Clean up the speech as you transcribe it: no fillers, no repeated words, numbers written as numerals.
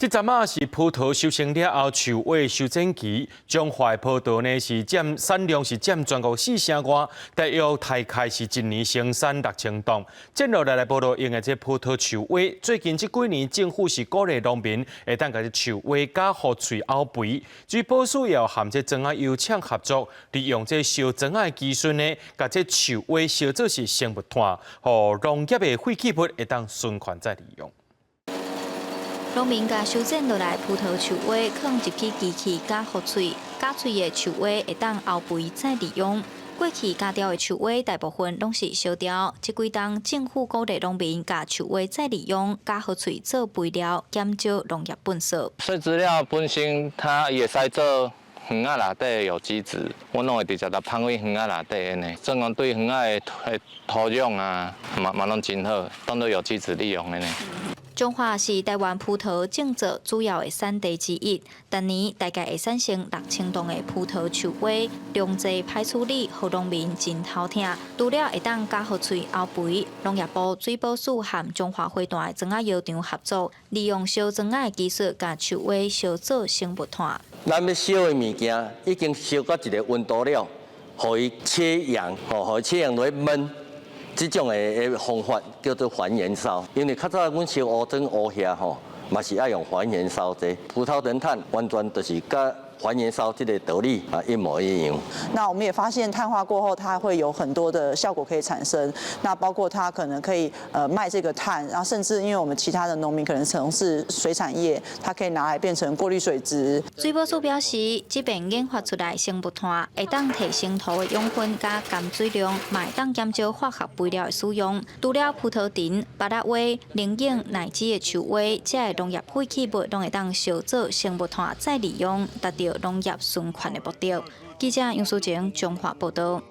这阵啊是葡萄收成了后，树尾修整期。中华葡萄呢是产量是占全国4成外，大约大概是一年生产6000吨。接落来报道，用的这葡萄树尾，最近这几年政府是鼓励农民会当把这树尾加好脆凹肥，据保守要含这庄仔油厂合作，利用这烧庄仔的技术呢，把这树尾烧做是生物炭，和农业的废弃物会当循环再利用。 农民甲修剪落来葡萄树尾，放入去机器加好脆，加脆的树尾会当后肥再利用。过去加掉的树尾大部分拢是烧掉，这几冬政府鼓励农民甲树尾再利用，加好脆做肥料，减少农业粪扫。碎资料本身它也使做园仔内底有机质，阮拢会直接来放去园仔内底安尼，总共对园仔的土壤啊，嘛拢真好，当做有机质利用安尼。 中华是台湾葡萄种植主要的产地之一，单年大概会产生6000吨的葡萄树尾，量济排处理，互农民真头疼。除了会当加好脆后肥，农业部水保署和中华会段的庄仔药厂合作，利用烧庄仔的技术，甲树尾烧做生物炭。咱要烧的物件已经烧到一个温度了，互伊切氧，互伊切氧落去焖。 这种的方法叫做还原烧，因为较早阮烧乌砖乌叶吼，嘛是爱用还原烧这葡萄藤炭完全就是甲还原烧这个道理一模一样。那我们也发现碳化过后，它会有很多的效果可以产生。那包括它可能可以卖这个碳，然后甚至因为我们其他的农民可能从事水产业，它可以拿来变成过滤水质。水保署表示，这边研发出来生物炭会当提升土的养分加含水量，嘛会当减少化学肥料的使用。除了葡萄藤、芭乐花、龙眼乃至的树尾，这农业废弃物拢会当烧做生物炭再利用，达到农业循环的目标。记者杨淑晴，中华报道。